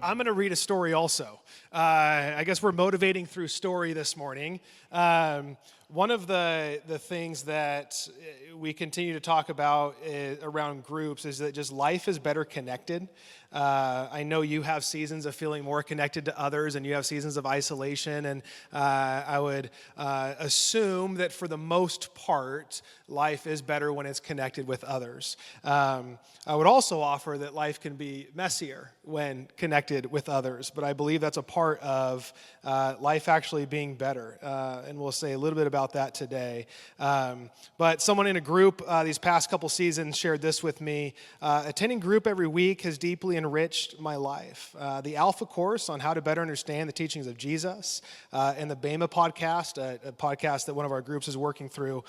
I'm going to read a story also. I guess we're motivating through story this morning. One of the things that we continue to talk about around groups is that just life is better connected. I know you have seasons of feeling more connected to others, and you have seasons of isolation, and I would assume that for the most part, life is better when it's connected with others. I would also offer that life can be messier when connected with others, but I believe that's a part of life actually being better, and we'll say a little bit about that today. But someone in a group these past couple seasons shared this with me. Attending group every week has deeply enriched my life. The Alpha course on how to better understand the teachings of Jesus and the Bema podcast, a podcast that one of our groups is working through,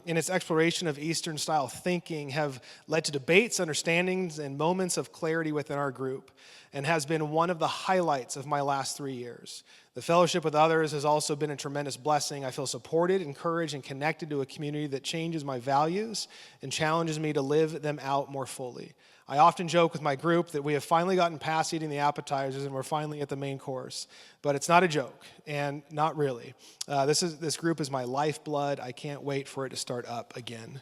in its exploration of Eastern style thinking have led to debates, understandings, and moments of clarity within our group, and has been one of the highlights of my last 3 years. The fellowship with others has also been a tremendous blessing. I feel supported, encouraged, and connected to a community that changes my values and challenges me to live them out more fully. I often joke with my group that we have finally gotten past eating the appetizers and we're finally at the main course. But it's not a joke, and not really. This group is my lifeblood. I can't wait for it to start up again.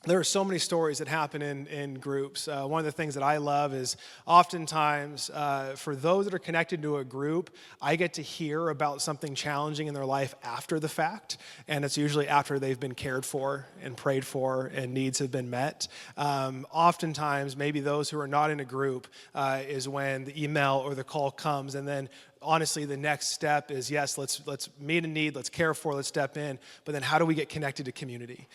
There are so many stories that happen in groups. One of the things that I love is oftentimes for those that are connected to a group, I get to hear about something challenging in their life after the fact, and it's usually after they've been cared for and prayed for and needs have been met. Oftentimes, maybe those who are not in a group is when the email or the call comes, and then honestly, the next step is, yes, let's meet a need, let's care for, let's step in, but then how do we get connected to community?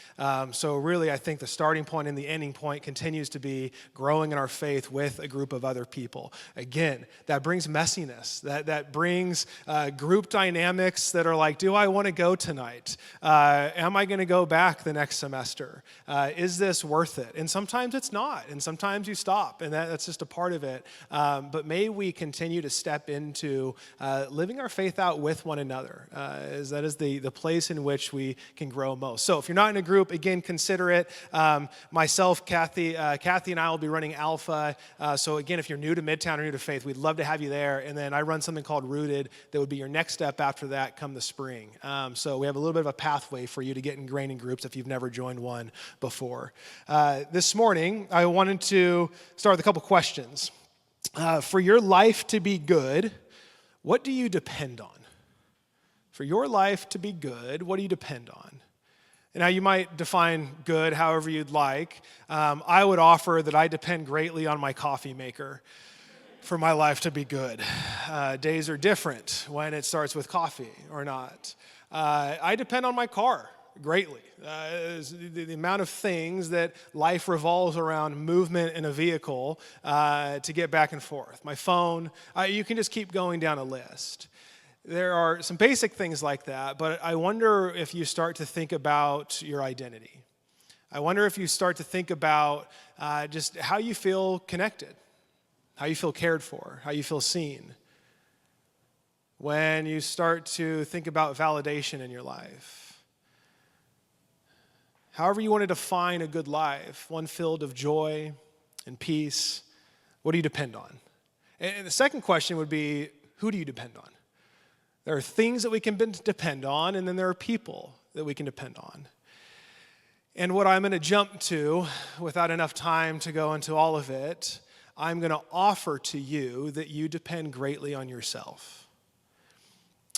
So really, I think the starting point and the ending point continues to be growing in our faith with a group of other people. Again, that brings messiness, that brings group dynamics that are like, do I want to go tonight? Am I going to go back the next semester? Is this worth it? And sometimes it's not, and sometimes you stop, and that's just a part of it. But may we continue to step into living our faith out with one another, as that is the place in which we can grow most. So if you're not in a group, again, consider it. Myself, Kathy and I will be running Alpha. So again, if you're new to Midtown or new to faith, we'd love to have you there. And then I run something called Rooted that would be your next step after that come the spring. So we have a little bit of a pathway for you to get ingrained in groups if you've never joined one before. This morning, I wanted to start with a couple questions. For your life to be good, what do you depend on? For your life to be good, what do you depend on? And now you might define good however you'd like. I would offer that I depend greatly on my coffee maker for my life to be good. Days are different when it starts with coffee or not. I depend on my car greatly. The amount of things that life revolves around movement in a vehicle to get back and forth. My phone, you can just keep going down a list. There are some basic things like that, but I wonder if you start to think about your identity. I wonder if you start to think about just how you feel connected, how you feel cared for, how you feel seen. When you start to think about validation in your life. However you want to define a good life, one filled of joy and peace, what do you depend on? And the second question would be, who do you depend on? There are things that we can depend on, and then there are people that we can depend on. And what I'm going to jump to, without enough time to go into all of it, I'm going to offer to you that you depend greatly on yourself.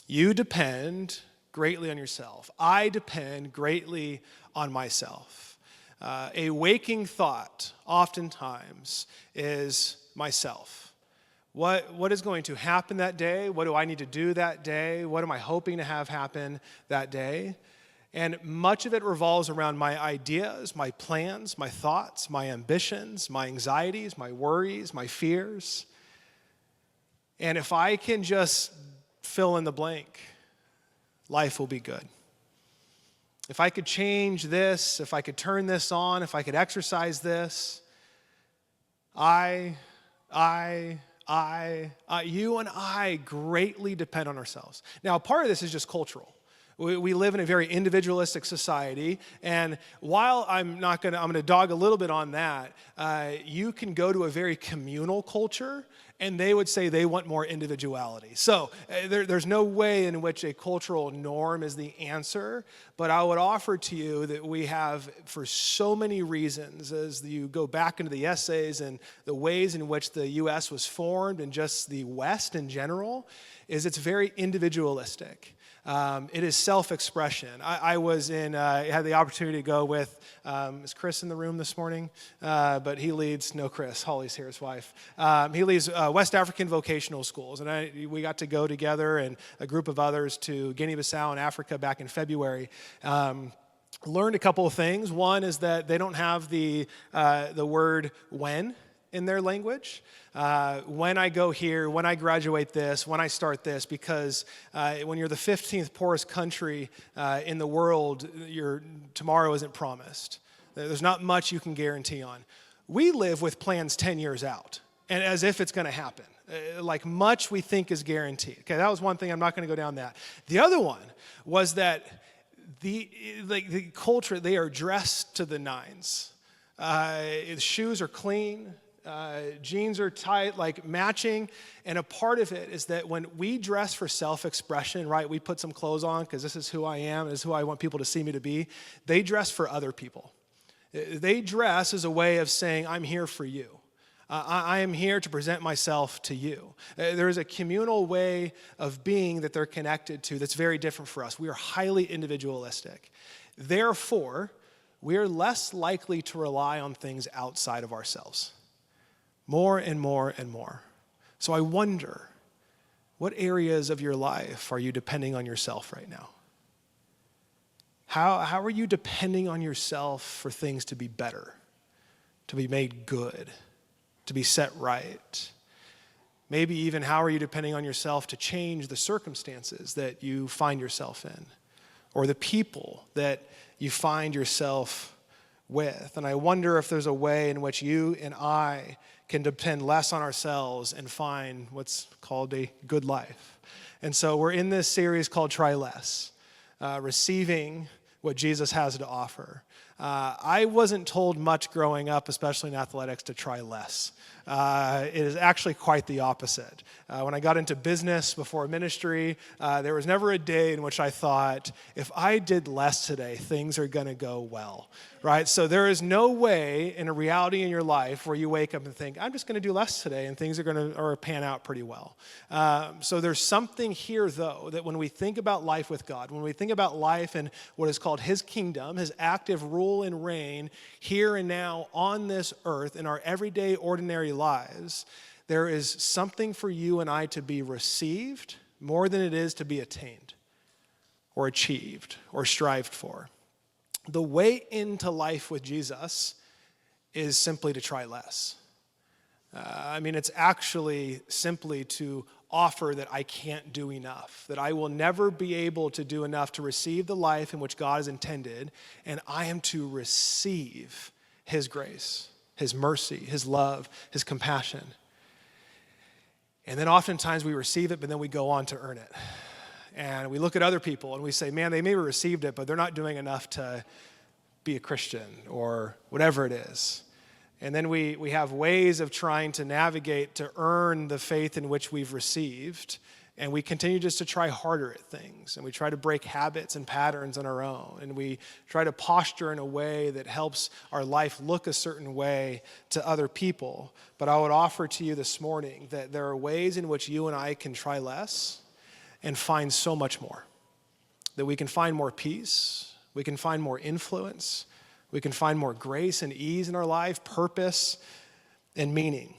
You depend greatly on yourself. I depend greatly on myself. A waking thought oftentimes is myself. What is going to happen that day? What do I need to do that day? What am I hoping to have happen that day? And much of it revolves around my ideas, my plans, my thoughts, my ambitions, my anxieties, my worries, my fears. And if I can just fill in the blank, life will be good. If I could change this, if I could turn this on, if I could exercise this, you and I greatly depend on ourselves. Now, part of this is just cultural. We live in a very individualistic society, and while I'm going to dog a little bit on that, you can go to a very communal culture, and they would say they want more individuality. So there's no way in which a cultural norm is the answer, but I would offer to you that we have, for so many reasons, as you go back into the essays and the ways in which the U.S. was formed and just the West in general, is it's very individualistic. It is self-expression. I had the opportunity to go with, is Chris in the room this morning? But he leads, no Chris, Holly's here, his wife. He leads West African vocational schools. And we got to go together and a group of others to Guinea-Bissau in Africa back in February. Learned a couple of things. One is that they don't have the word when in their language. When I go here, when I graduate this, when I start this, because when you're the 15th poorest country in the world, your tomorrow isn't promised. There's not much you can guarantee on. We live with plans 10 years out, and as if it's going to happen. Like much we think is guaranteed. Okay, that was one thing. I'm not going to go down that. The other one was that the culture, they are dressed to the nines. Shoes are clean. Jeans are tight, like matching, and a part of it is that when we dress for self-expression, right, we put some clothes on because this is who I am, this is who I want people to see me to be. They dress for other people. They dress as a way of saying, I'm here for you. I am here to present myself to you. There is a communal way of being that they're connected to that's very different for us. We are highly individualistic. Therefore, we are less likely to rely on things outside of ourselves. More and more and more. So I wonder, what areas of your life are you depending on yourself right now? How are you depending on yourself for things to be better, to be made good, to be set right? Maybe even how are you depending on yourself to change the circumstances that you find yourself in, or the people that you find yourself with? And I wonder if there's a way in which you and I can depend less on ourselves and find what's called a good life. And so we're in this series called Try Less, receiving what Jesus has to offer. I wasn't told much growing up, especially in athletics, to try less. It is actually quite the opposite. When I got into business before ministry, there was never a day in which I thought, if I did less today, things are going to go well, right? So there is no way in a reality in your life where you wake up and think, I'm just going to do less today, and things are going to pan out pretty well. So there's something here, though, that when we think about life with God, when we think about life in what is called His kingdom, His active rule and reign here and now on this earth in our everyday, ordinary lives, there is something for you and I to be received more than it is to be attained or achieved or strived for. The way into life with Jesus is simply to try less. It's actually simply to offer that I can't do enough, that I will never be able to do enough to receive the life in which God has intended, and I am to receive His grace, His mercy, His love, His compassion. And then oftentimes we receive it, but then we go on to earn it. And we look at other people and we say, man, they may have received it, but they're not doing enough to be a Christian or whatever it is. And then we have ways of trying to navigate to earn the faith in which we've received. And we continue just to try harder at things. And we try to break habits and patterns on our own. And we try to posture in a way that helps our life look a certain way to other people. But I would offer to you this morning that there are ways in which you and I can try less and find so much more. That we can find more peace. We can find more influence. We can find more grace and ease in our life, purpose, and meaning.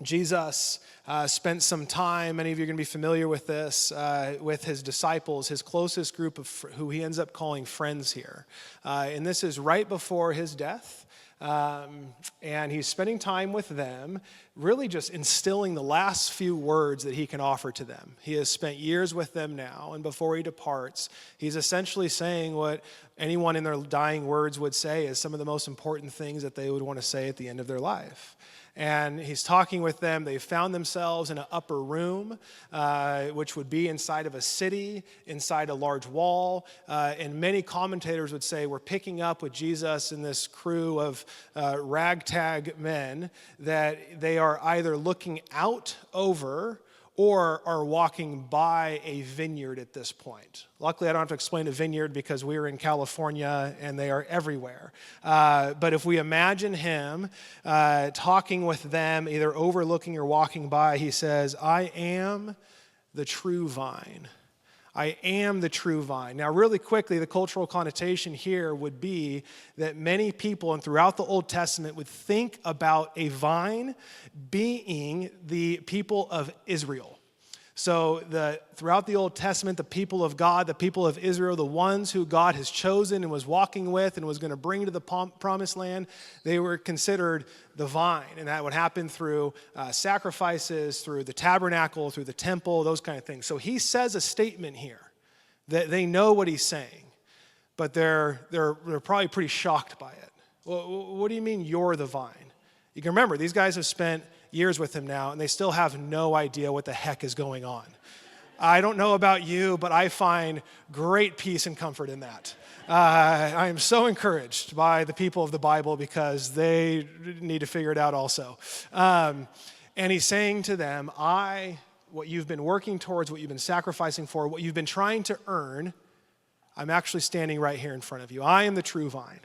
Jesus spent some time, many of you are going to be familiar with this, with his disciples, his closest group of who he ends up calling friends here. And this is right before his death. And he's spending time with them, really just instilling the last few words that he can offer to them. He has spent years with them now, and before he departs, he's essentially saying what anyone in their dying words would say is some of the most important things that they would want to say at the end of their life. And he's talking with them. They found themselves in an upper room, which would be inside of a city, inside a large wall. And many commentators would say we're picking up with Jesus and this crew of ragtag men that they are either looking out over or are walking by a vineyard at this point. Luckily, I don't have to explain a vineyard because we're in California and they are everywhere. But if we imagine him talking with them, either overlooking or walking by, he says, I am the true vine. I am the true vine. Now, really quickly, the cultural connotation here would be that many people and throughout the Old Testament would think about a vine being the people of Israel. So throughout the Old Testament, the people of God, the people of Israel, the ones who God has chosen and was walking with and was going to bring to the promised land, they were considered the vine. And that would happen through sacrifices, through the tabernacle, through the temple, those kind of things. So he says a statement here that they know what he's saying, but they're probably pretty shocked by it. Well, what do you mean you're the vine? You can remember, these guys have spent years with him now, and they still have no idea what the heck is going on. I don't know about you, but I find great peace and comfort in that. I am so encouraged by the people of the Bible because they need to figure it out also. And he's saying to them, what you've been working towards, what you've been sacrificing for, what you've been trying to earn, I'm actually standing right here in front of you. I am the true vine.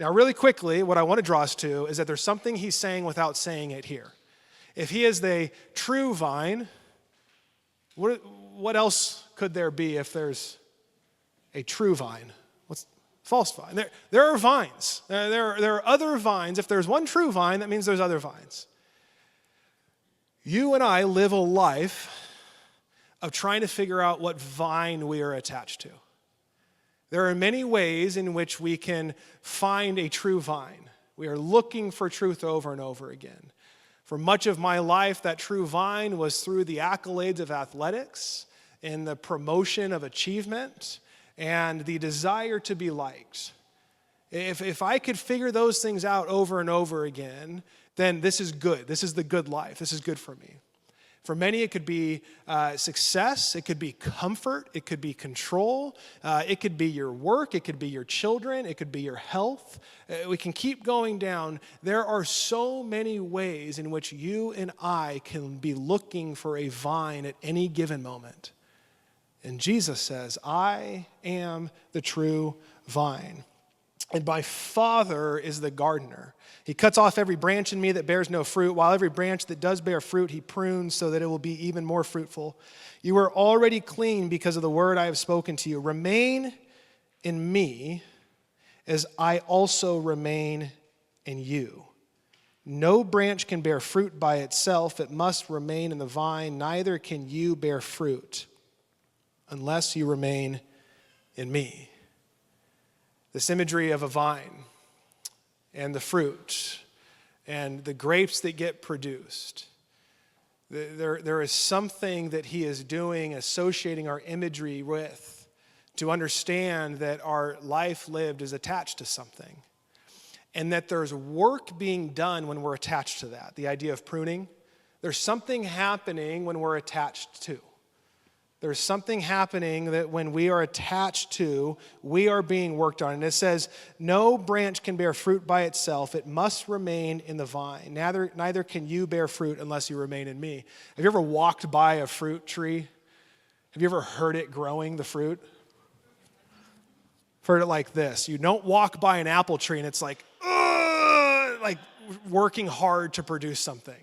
Now, really quickly, what I want to draw us to is that there's something he's saying without saying it here. If he is the true vine, what else could there be if there's a true vine? What's false vine? There are vines. There are other vines. If there's one true vine, that means there's other vines. You and I live a life of trying to figure out what vine we are attached to. There are many ways in which we can find a true vine. We are looking for truth over and over again. For much of my life, that true vine was through the accolades of athletics and the promotion of achievement and the desire to be liked. If I could figure those things out over and over again, then this is good. This is the good life. This is good for me. For many, it could be success. It could be comfort. It could be control. It could be your work. It could be your children. It could be your health. We can keep going down. There are so many ways in which you and I can be looking for a vine at any given moment. And Jesus says, I am the true vine. And my Father is the gardener. He cuts off every branch in me that bears no fruit, while every branch that does bear fruit, he prunes so that it will be even more fruitful. You are already clean because of the word I have spoken to you. Remain in me as I also remain in you. No branch can bear fruit by itself. It must remain in the vine. Neither can you bear fruit unless you remain in me. This imagery of a vine and the fruit and the grapes that get produced. There is something that he is doing, associating our imagery with, to understand that our life lived is attached to something. And that there's work being done when we're attached to that. The idea of pruning. There's something happening when we're attached to. There's something happening that when we are attached to, we are being worked on. And it says, no branch can bear fruit by itself. It must remain in the vine. Neither can you bear fruit unless you remain in me. Have you ever walked by a fruit tree? Have you ever heard it growing, the fruit? I've heard it like this. You don't walk by an apple tree and it's like working hard to produce something.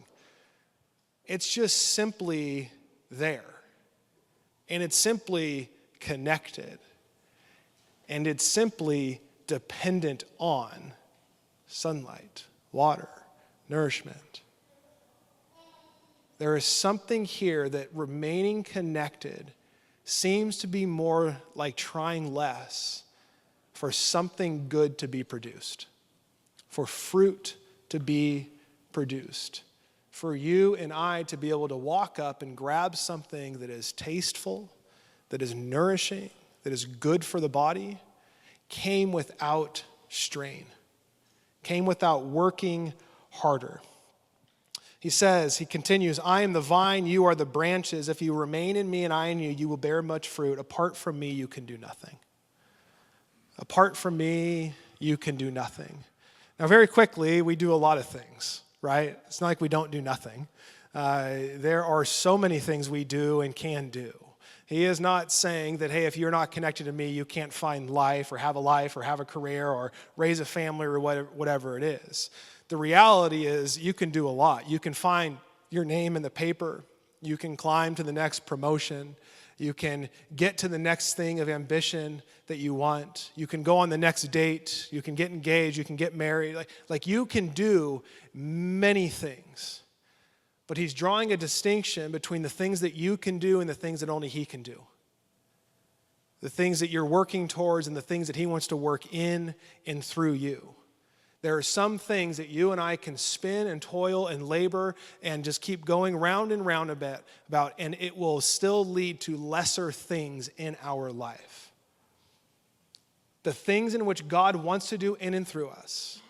It's just simply there. And it's simply connected. And it's simply dependent on sunlight, water, nourishment. There is something here that remaining connected seems to be more like trying less for something good to be produced, for fruit to be produced. For you and I to be able to walk up and grab something that is tasteful, that is nourishing, that is good for the body, came without strain, came without working harder. He continues, I am the vine, you are the branches. If you remain in me and I in you, you will bear much fruit. Apart from me, you can do nothing. Apart from me, you can do nothing. Now, very quickly, we do a lot of things, right? It's not like we don't do nothing. There are so many things we do and can do. He is not saying that, hey, if you're not connected to me, you can't find life or have a career or raise a family or whatever it is. The reality is you can do a lot. You can find your name in the paper. You can climb to the next promotion. You can get to the next thing of ambition that you want. You can go on the next date. You can get engaged. You can get married. Like you can do many things. But he's drawing a distinction between the things that you can do and the things that only he can do. The things that you're working towards and the things that he wants to work in and through you. There are some things that you and I can spin and toil and labor and just keep going round and round about, and it will still lead to lesser things in our life. The things in which God wants to do in and through us,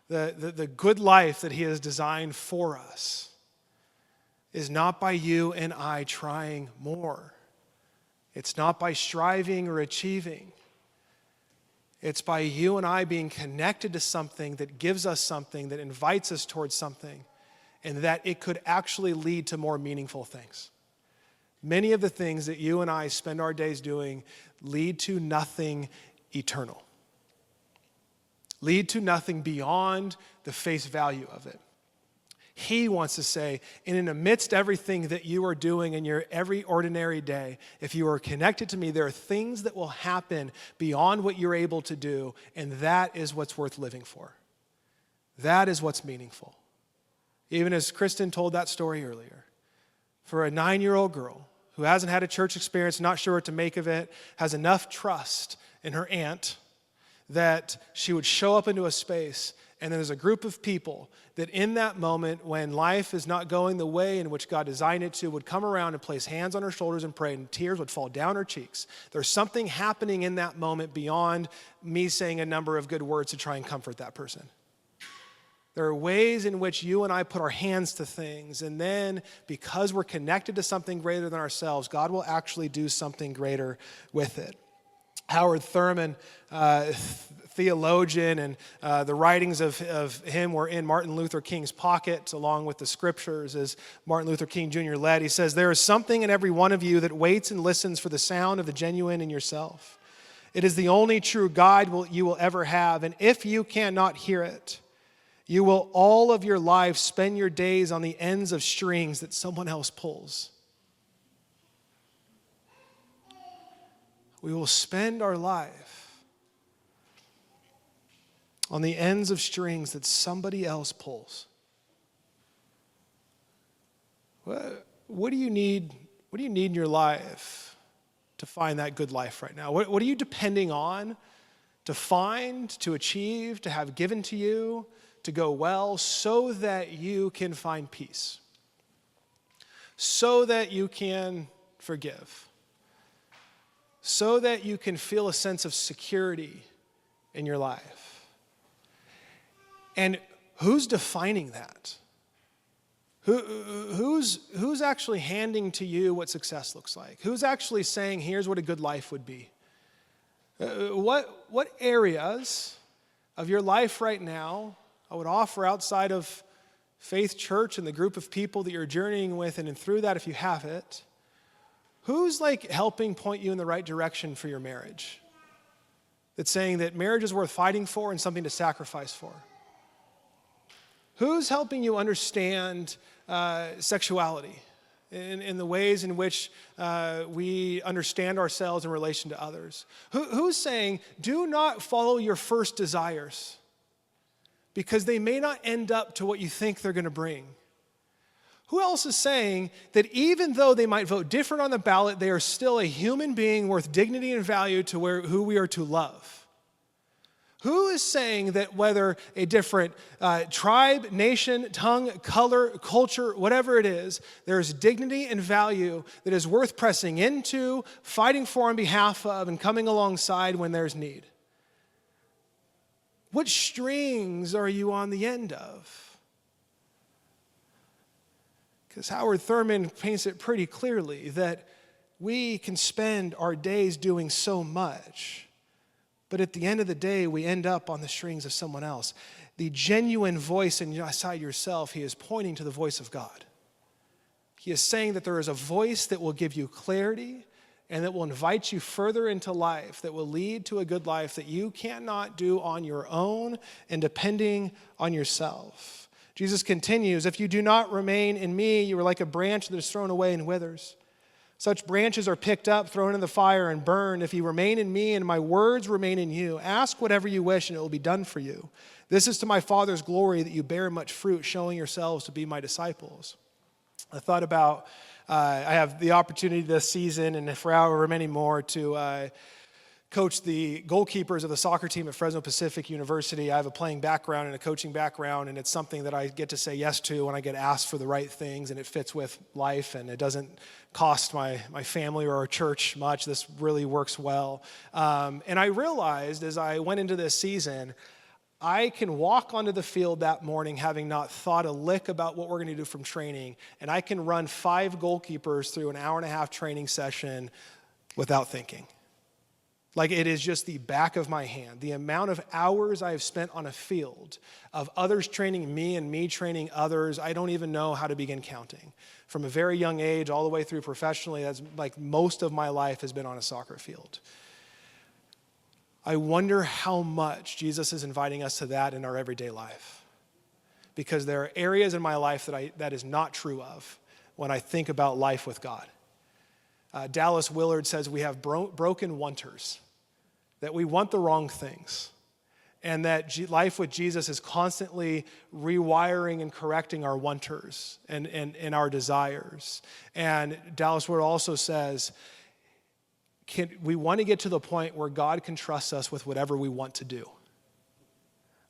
the good life that he has designed for us, is not by you and I trying more. It's not by striving or achieving. It's by you and I being connected to something that gives us something, that invites us towards something, and that it could actually lead to more meaningful things. Many of the things that you and I spend our days doing lead to nothing eternal. Lead to nothing beyond the face value of it. He wants to say, and in amidst everything that you are doing in your every ordinary day, if you are connected to me, there are things that will happen beyond what you're able to do, and that is what's worth living for. That is what's meaningful. Even as Kristen told that story earlier, for a 9-year-old girl who hasn't had a church experience, not sure what to make of it, has enough trust in her aunt that she would show up into a space and there's a group of people that in that moment when life is not going the way in which God designed it to, would come around and place hands on her shoulders and pray, and tears would fall down her cheeks. There's something happening in that moment beyond me saying a number of good words to try and comfort that person. There are ways in which you and I put our hands to things, and then because we're connected to something greater than ourselves, God will actually do something greater with it. Howard Thurman, theologian, and the writings of him were in Martin Luther King's pocket, along with the scriptures, as Martin Luther King Jr. led. He says, there is something in every one of you that waits and listens for the sound of the genuine in yourself. It is the only true guide you will ever have, and if you cannot hear it, you will all of your life spend your days on the ends of strings that someone else pulls. We will spend our life on the ends of strings that somebody else pulls. What do you need? What do you need in your life to find that good life right now? What are you depending on to find, to achieve, to have given to you, to go well, so that you can find peace, so that you can forgive, so that you can feel a sense of security in your life? And who's defining that? Who's actually handing to you what success looks like? Who's actually saying, here's what a good life would be? What areas of your life right now I would offer outside of Faith Church and the group of people that you're journeying with, and through that, if you have it, who's helping point you in the right direction for your marriage? That's saying that marriage is worth fighting for and something to sacrifice for. Who's helping you understand sexuality in the ways in which we understand ourselves in relation to others? Who's saying, do not follow your first desires because they may not end up to what you think they're going to bring? Who else is saying that even though they might vote different on the ballot, they are still a human being worth dignity and value to who we are to love? Who is saying that whether a different tribe, nation, tongue, color, culture, whatever it is, there is dignity and value that is worth pressing into, fighting for on behalf of, and coming alongside when there's need? What strings are you on the end of? Because Howard Thurman paints it pretty clearly that we can spend our days doing so much, but at the end of the day, we end up on the strings of someone else. The genuine voice inside yourself, he is pointing to the voice of God. He is saying that there is a voice that will give you clarity and that will invite you further into life, that will lead to a good life that you cannot do on your own and depending on yourself. Jesus continues, if you do not remain in me, you are like a branch that is thrown away and withers. Such branches are picked up, thrown in the fire, and burned. If you remain in me and my words remain in you, ask whatever you wish and it will be done for you. This is to my Father's glory that you bear much fruit, showing yourselves to be my disciples. I thought about, I have the opportunity this season and for however many more to coach the goalkeepers of the soccer team at Fresno Pacific University. I have a playing background and a coaching background, and it's something that I get to say yes to when I get asked for the right things, and it fits with life, and it doesn't cost my family or our church much. This really works well. And I realized as I went into this season, I can walk onto the field that morning having not thought a lick about what we're going to do from training, and I can run 5 goalkeepers through an hour-and-a-half training session without thinking. Like, it is just the back of my hand. The amount of hours I have spent on a field of others training me and me training others, I don't even know how to begin counting. From a very young age all the way through professionally, that's like most of my life has been on a soccer field. I wonder how much Jesus is inviting us to that in our everyday life. Because there are areas in my life that is not true of when I think about life with God. Dallas Willard says we have broken wanters, that we want the wrong things, and that life with Jesus is constantly rewiring and correcting our wanters and our desires. And Dallas Willard also says we want to get to the point where God can trust us with whatever we want to do.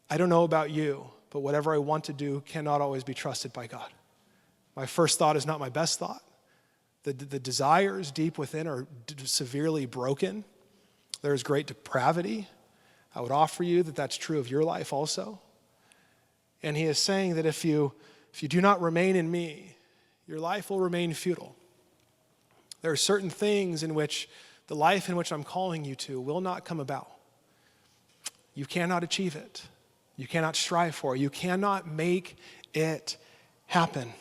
I don't know about you, but whatever I want to do cannot always be trusted by God. My first thought is not my best thought. The desires deep within are severely broken. There is great depravity. I would offer you that that's true of your life also. And he is saying that if you do not remain in me, your life will remain futile. There are certain things in which the life in which I'm calling you to will not come about. You cannot achieve it. You cannot strive for it. You cannot make it happen.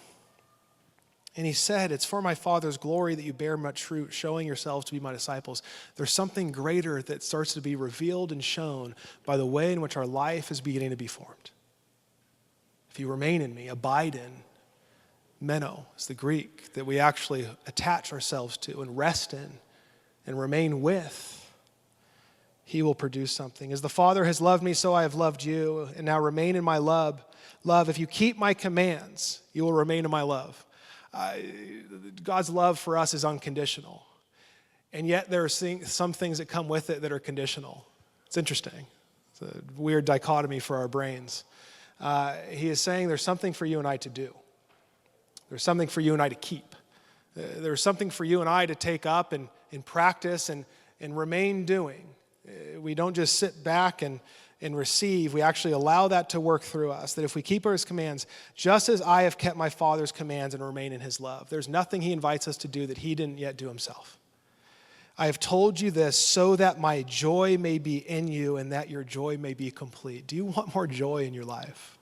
And he said, it's for my Father's glory that you bear much fruit, showing yourselves to be my disciples. There's something greater that starts to be revealed and shown by the way in which our life is beginning to be formed. If you remain in me, abide in, meno is the Greek that we actually attach ourselves to and rest in and remain with, he will produce something. As the Father has loved me, so I have loved you, and now remain in my love. If you keep my commands, you will remain in my love. God's love for us is unconditional. And yet there are some things that come with it that are conditional. It's interesting. It's a weird dichotomy for our brains. He is saying there's something for you and I to do. There's something for you and I to keep. There's something for you and I to take up and practice and remain doing. We don't just sit back and receive. We actually allow that to work through us, that if we keep his commands, just as I have kept my Father's commands and remain in his love, there's nothing he invites us to do that he didn't yet do himself. I have told you this so that my joy may be in you and that your joy may be complete. Do you want more joy in your life?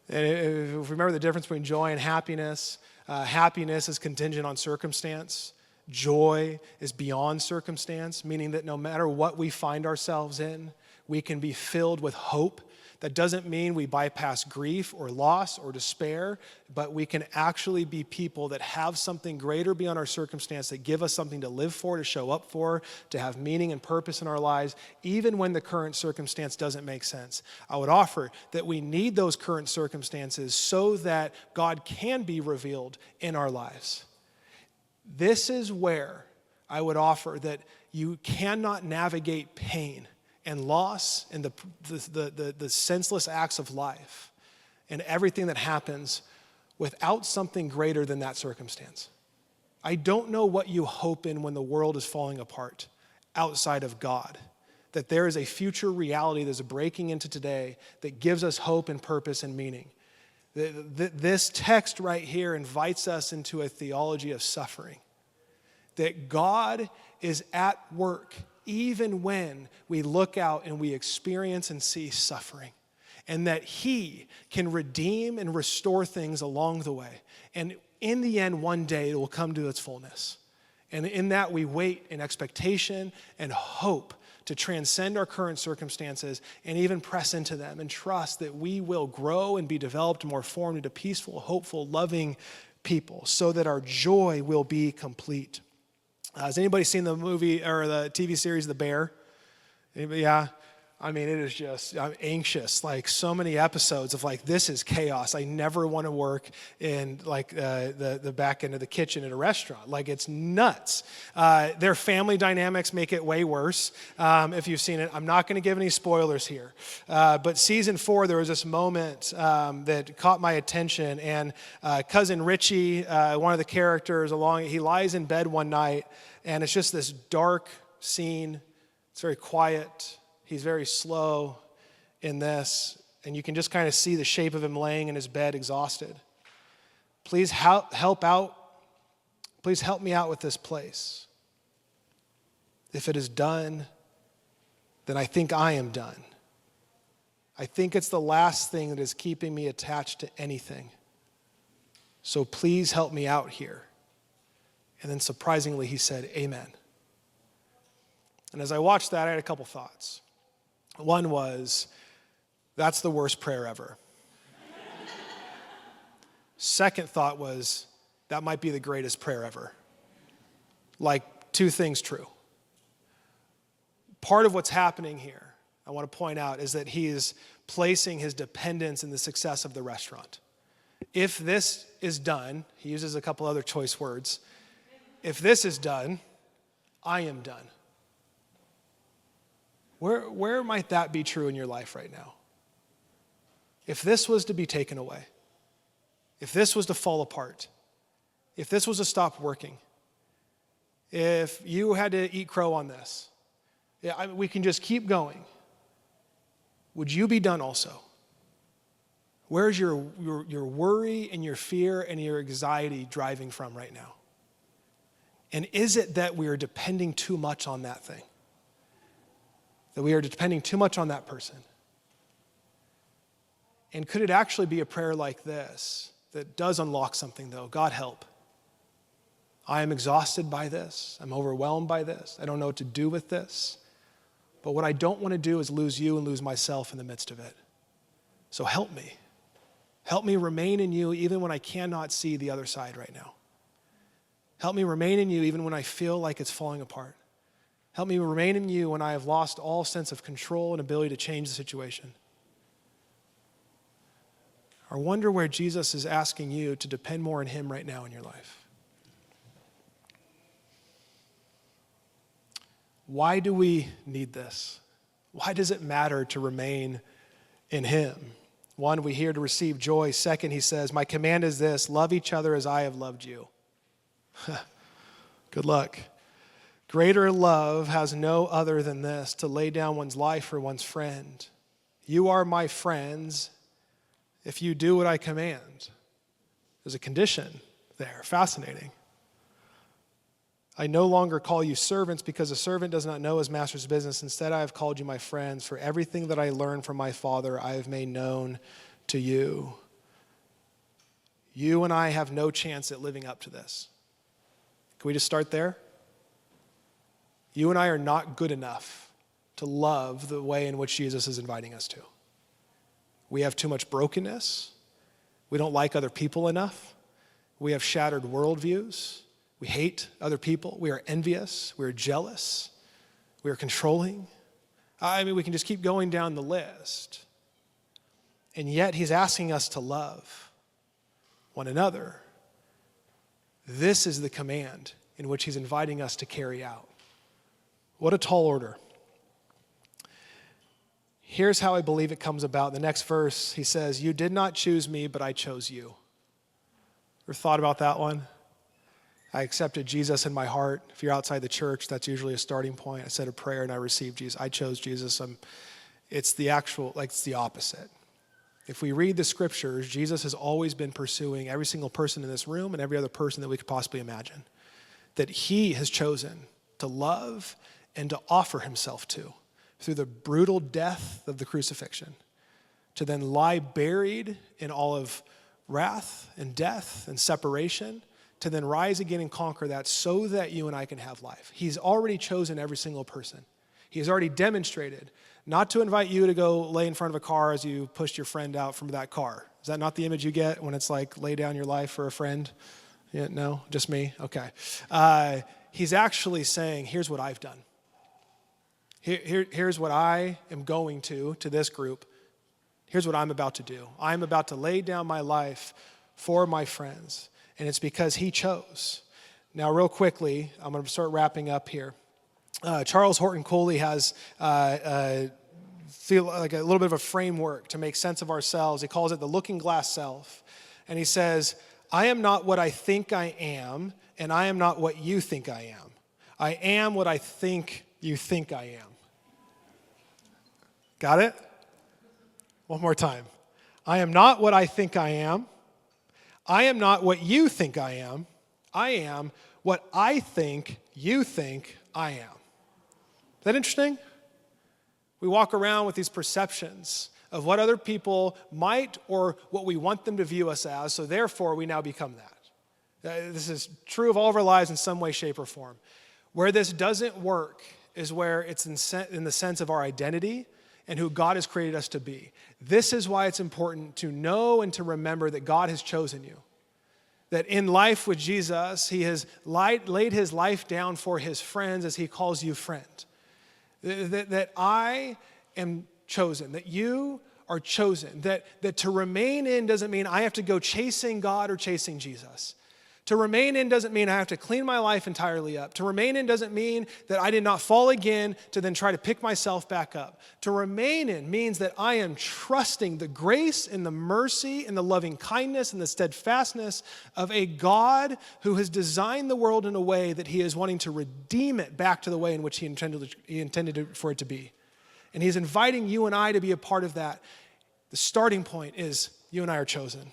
And if we remember the difference between joy and happiness, happiness is contingent on circumstance. Joy is beyond circumstance, meaning that no matter what we find ourselves in, we can be filled with hope. That doesn't mean we bypass grief or loss or despair, but we can actually be people that have something greater beyond our circumstance, that give us something to live for, to show up for, to have meaning and purpose in our lives, even when the current circumstance doesn't make sense. I would offer that we need those current circumstances so that God can be revealed in our lives. This is where I would offer that you cannot navigate pain and loss and the senseless acts of life and everything that happens without something greater than that circumstance. I don't know what you hope in when the world is falling apart outside of God, that there is a future reality that's breaking into today that gives us hope and purpose and meaning. This text right here invites us into a theology of suffering, that God is at work even when we look out and we experience and see suffering, and that he can redeem and restore things along the way. And in the end, one day it will come to its fullness. And in that we wait in expectation and hope to transcend our current circumstances and even press into them and trust that we will grow and be developed, more formed into peaceful, hopeful, loving people so that our joy will be complete. Has anybody seen the movie or the TV series The Bear? Anybody? Yeah. I mean, it is just, I'm anxious, like so many episodes of like, this is chaos. I never want to work in like the back end of the kitchen at a restaurant. Like it's nuts. Their family dynamics make it way worse. If you've seen it, I'm not going to give any spoilers here. But season 4, there was this moment that caught my attention, and cousin Richie, one of the characters he lies in bed one night, and it's just this dark scene. It's very quiet. He's very slow in this, and you can just kind of see the shape of him laying in his bed, exhausted. Please help out. Please help me out with this place. If it is done, then I think I am done. I think it's the last thing that is keeping me attached to anything. So please help me out here. And then surprisingly, he said, amen. And as I watched that, I had a couple thoughts. One was, that's the worst prayer ever. Second thought was, that might be the greatest prayer ever. Like, two things true. Part of what's happening here, I want to point out, is that he is placing his dependence in the success of the restaurant. If this is done, he uses a couple other choice words. If this is done, I am done. Where might that be true in your life right now? If this was to be taken away, if this was to fall apart, if this was to stop working, if you had to eat crow on this, we can just keep going. Would you be done also? Where's your worry and your fear and your anxiety driving from right now? And is it that we are depending too much on that thing? That we are depending too much on that person? And could it actually be a prayer like this that does unlock something though? God help. I am exhausted by this. I'm overwhelmed by this. I don't know what to do with this. But what I don't want to do is lose you and lose myself in the midst of it. So help me. Help me remain in you even when I cannot see the other side right now. Help me remain in you even when I feel like it's falling apart. Help me remain in you when I have lost all sense of control and ability to change the situation. I wonder where Jesus is asking you to depend more on him right now in your life. Why do we need this? Why does it matter to remain in him? One, we're here to receive joy. Second, he says, my command is this, love each other as I have loved you. Good luck. Greater love has no other than this, to lay down one's life for one's friend. You are my friends if you do what I command. There's a condition there. Fascinating. I no longer call you servants because a servant does not know his master's business. Instead, I have called you my friends. For everything that I learned from my Father, I have made known to you. You and I have no chance at living up to this. Can we just start there? You and I are not good enough to love the way in which Jesus is inviting us to. We have too much brokenness. We don't like other people enough. We have shattered worldviews. We hate other people. We are envious. We are jealous. We are controlling. I mean, we can just keep going down the list. And yet he's asking us to love one another. This is the command in which he's inviting us to carry out. What a tall order. Here's how I believe it comes about. The next verse, he says, you did not choose me, but I chose you. Ever thought about that one? I accepted Jesus in my heart. If you're outside the church, that's usually a starting point. I said a prayer and I received Jesus. I chose Jesus. It's the opposite. If we read the scriptures, Jesus has always been pursuing every single person in this room and every other person that we could possibly imagine. That he has chosen to love and to offer himself to through the brutal death of the crucifixion, to then lie buried in all of wrath and death and separation, to then rise again and conquer that so that you and I can have life. He's already chosen every single person. He has already demonstrated not to invite you to go lay in front of a car as you pushed your friend out from that car. Is that not the image you get when it's like lay down your life for a friend? Yeah, no, just me? Okay. He's actually saying, here's what I've done. Here's what I am going to this group. Here's what I'm about to do. I'm about to lay down my life for my friends. And it's because he chose. Now, real quickly, I'm going to start wrapping up here. Charles Horton Coley has feel like a little bit of a framework to make sense of ourselves. He calls it the looking glass self. And he says, I am not what I think I am, and I am not what you think I am. I am what I think you think I am. Got it? One more time. I am not what I think I am. I am not what you think I am. I am what I think you think I am. Is that interesting? We walk around with these perceptions of what other people might or what we want them to view us as, so therefore we now become that. This is true of all of our lives in some way, shape, or form. Where this doesn't work is where it's in the sense of our identity and who God has created us to be. This is why it's important to know and to remember that God has chosen you. That in life with Jesus, he has laid his life down for his friends as he calls you friend. That I am chosen, that you are chosen, that to remain in doesn't mean I have to go chasing God or chasing Jesus. To remain in doesn't mean I have to clean my life entirely up. To remain in doesn't mean that I did not fall again to then try to pick myself back up. To remain in means that I am trusting the grace and the mercy and the loving kindness and the steadfastness of a God who has designed the world in a way that he is wanting to redeem it back to the way in which he intended for it to be. And he's inviting you and I to be a part of that. The starting point is you and I are chosen.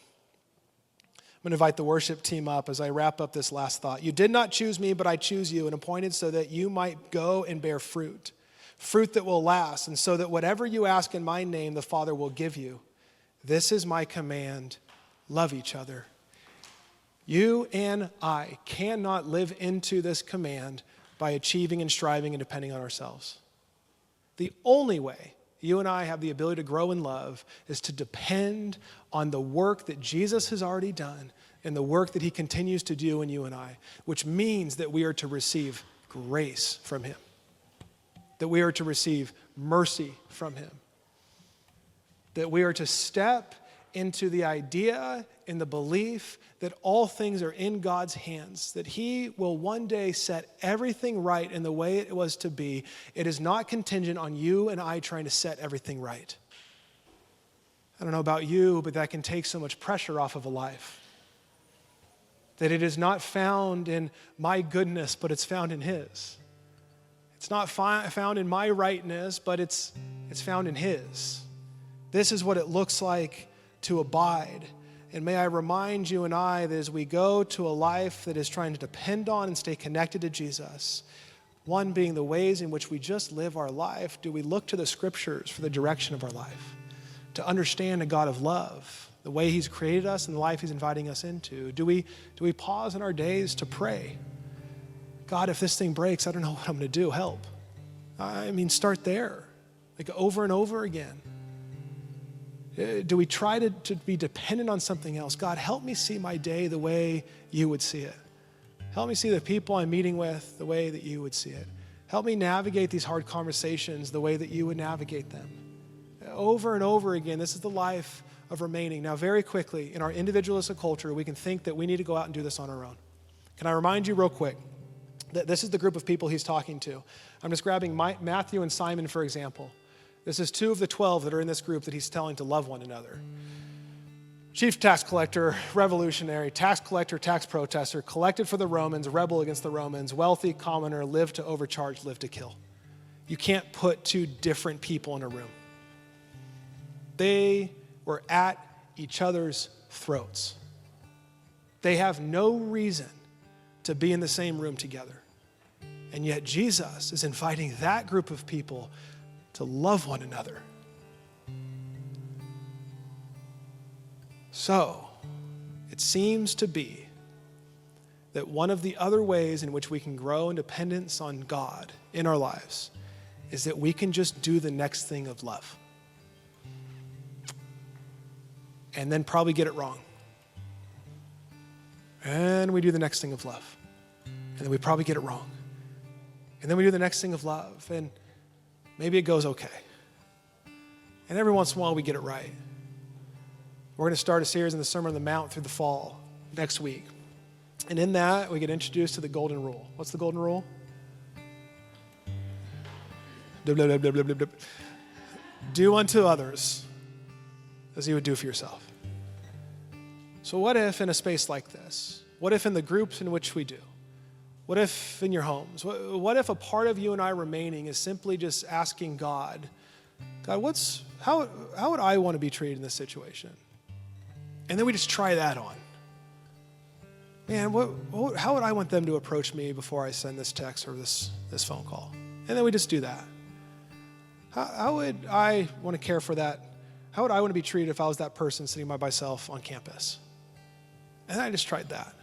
I'm going to invite the worship team up as I wrap up this last thought. You did not choose me, but I choose you and appointed so that you might go and bear fruit that will last, and so that whatever you ask in my name, the Father will give you. This is my command. Love each other. You and I cannot live into this command by achieving and striving and depending on ourselves. The only way you and I have the ability to grow in love is to depend on the work that Jesus has already done and the work that he continues to do in you and I, which means that we are to receive grace from him, that we are to receive mercy from him, that we are to step into the idea and the belief that all things are in God's hands, that he will one day set everything right in the way it was to be. It is not contingent on you and I trying to set everything right. I don't know about you, but that can take so much pressure off of a life. That it is not found in my goodness, but it's found in his. It's not found in my rightness, but it's found in his. This is what it looks like to abide. And may I remind you and I that as we go to a life that is trying to depend on and stay connected to Jesus, one being the ways in which we just live our life, do we look to the scriptures for the direction of our life, to understand a God of love, the way he's created us and the life he's inviting us into? Do we pause in our days to pray? God, if this thing breaks, I don't know what I'm going to do. Help. I mean, start there, like over and over again. Do we try to be dependent on something else? God, help me see my day the way you would see it. Help me see the people I'm meeting with the way that you would see it. Help me navigate these hard conversations the way that you would navigate them. Over and over again, this is the life of remaining. Now, very quickly, in our individualistic culture, we can think that we need to go out and do this on our own. Can I remind you real quick that this is the group of people he's talking to? I'm just grabbing Matthew and Simon, for example. This is 2 of the 12 that are in this group that he's telling to love one another. Chief tax collector, revolutionary, tax collector, tax protester, collected for the Romans, rebel against the Romans, wealthy, commoner, lived to overcharge, lived to kill. You can't put 2 different people in a room. They were at each other's throats. They have no reason to be in the same room together. And yet Jesus is inviting that group of people to love one another. So, it seems to be that one of the other ways in which we can grow in dependence on God in our lives is that we can just do the next thing of love. And then probably get it wrong. And we do the next thing of love. And then we probably get it wrong. And then we do the next thing of love. And maybe it goes okay. And every once in a while we get it right. We're going to start a series in the Sermon on the Mount through the fall next week. And in that, we get introduced to the golden rule. What's the golden rule? Do unto others as you would do for yourself. So what if in a space like this? What if in the groups in which we do? What if in your homes? What if a part of you and I remaining is simply just asking God, how would I want to be treated in this situation? And then we just try that on. Man, how would I want them to approach me before I send this text or this phone call? And then we just do that. How would I want to care for that? How would I want to be treated if I was that person sitting by myself on campus? And I just tried that.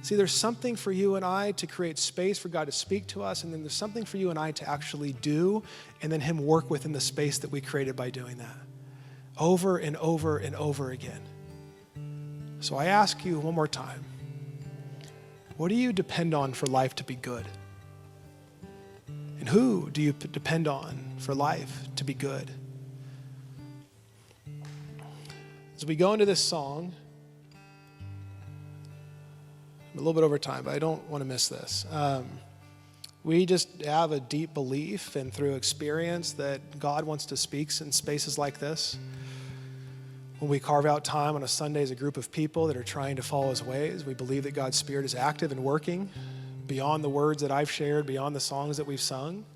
See, there's something for you and I to create space for God to speak to us, and then there's something for you and I to actually do, and then him work within the space that we created by doing that. Over and over and over again. So I ask you one more time, what do you depend on for life to be good? And who do you depend on for life to be good? As we go into this song, I'm a little bit over time, but I don't want to miss this. We just have a deep belief and through experience that God wants to speak in spaces like this. When we carve out time on a Sunday as a group of people that are trying to follow his ways, we believe that God's Spirit is active and working beyond the words that I've shared, beyond the songs that we've sung.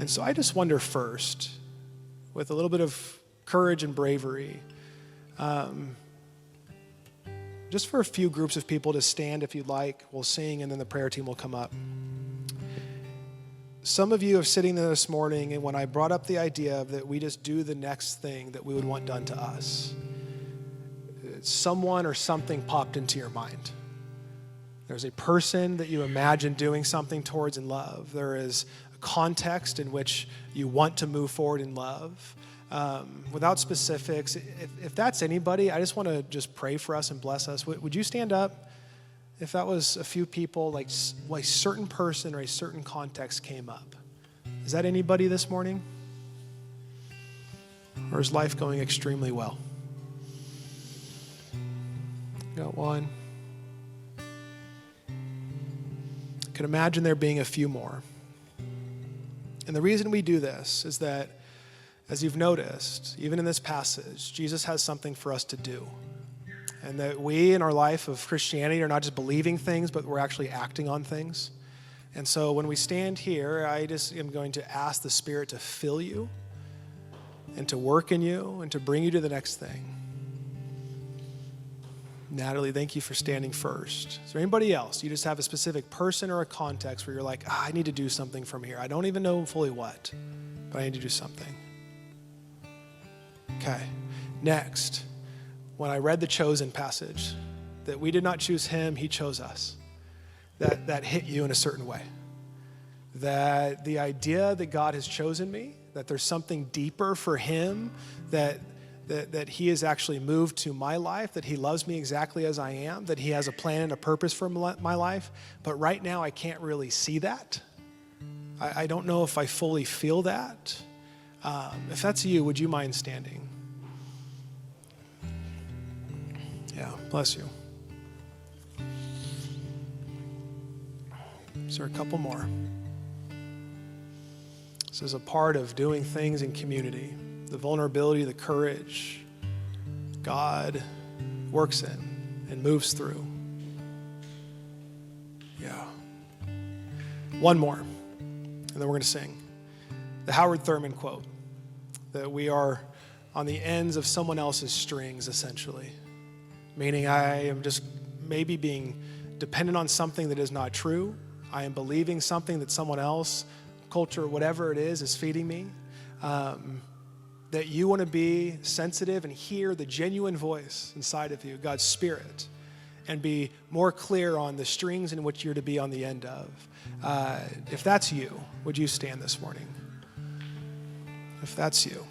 And so I just wonder first, with a little bit of courage and bravery, just for a few groups of people to stand if you'd like. We'll sing and then the prayer team will come up. Some of you are sitting there this morning, and when I brought up the idea of that we just do the next thing that we would want done to us, someone or something popped into your mind. There's a person that you imagine doing something towards in love. There is a context in which you want to move forward in love. Without specifics, if that's anybody, I just want to just pray for us and bless us. Would you stand up? If that was a few people, like a certain person or a certain context came up. Is that anybody this morning? Or is life going extremely well? Got one. I can imagine there being a few more. And the reason we do this is that, as you've noticed, even in this passage, Jesus has something for us to do. And that we in our life of Christianity are not just believing things, but we're actually acting on things. And so when we stand here, I just am going to ask the Spirit to fill you and to work in you and to bring you to the next thing. Natalie, thank you for standing first. Is there anybody else? You just have a specific person or a context where you're like, I need to do something from here. I don't even know fully what, but I need to do something. Okay, next. When I read the chosen passage, that we did not choose him, he chose us. That hit you in a certain way. That the idea that God has chosen me, that there's something deeper for him, that he has actually moved to my life, that he loves me exactly as I am, that he has a plan and a purpose for my life. But right now I can't really see that. I don't know if I fully feel that. If that's you, would you mind standing? Yeah, bless you. Is there a couple more? This is a part of doing things in community. The vulnerability, the courage, God works in and moves through. Yeah. One more, and then we're going to sing. The Howard Thurman quote, that we are on the ends of someone else's strings, essentially. Meaning I am just maybe being dependent on something that is not true. I am believing something that someone else, culture, whatever it is feeding me. That you want to be sensitive and hear the genuine voice inside of you, God's Spirit, and be more clear on the strings in which you're to be on the end of. If that's you, would you stand this morning? If that's you.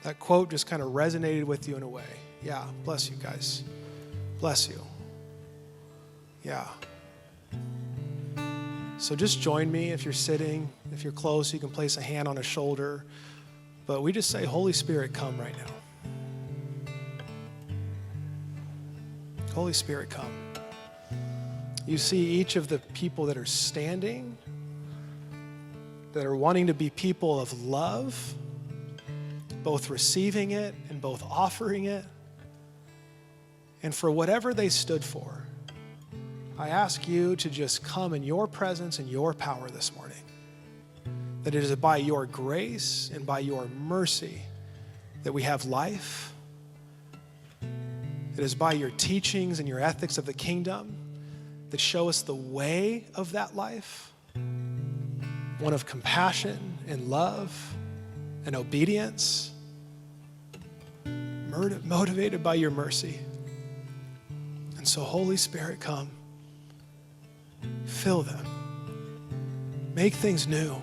That quote just kind of resonated with you in a way. Yeah, bless you guys. Bless you. Yeah. So just join me if you're sitting. If you're close, you can place a hand on a shoulder. But we just say, Holy Spirit, come right now. Holy Spirit, come. You see each of the people that are standing, that are wanting to be people of love, both receiving it and both offering it. And for whatever they stood for, I ask you to just come in your presence and your power this morning. That it is by your grace and by your mercy that we have life. It is by your teachings and your ethics of the kingdom that show us the way of that life, one of compassion and love and obedience, motivated by your mercy. And so, Holy Spirit, come. Fill them. Make things new.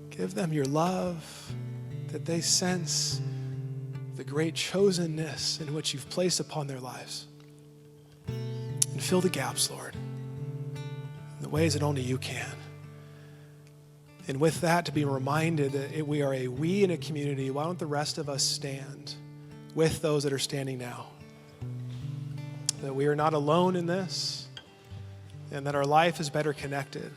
Give them your love, that they sense the great chosenness in which you've placed upon their lives. And fill the gaps, Lord, in the ways that only you can. And with that, to be reminded that we are a we in a community, why don't the rest of us stand with those that are standing now? That we are not alone in this, and that our life is better connected.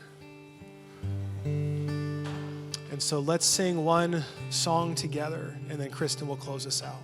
And so let's sing one song together, and then Kristen will close us out.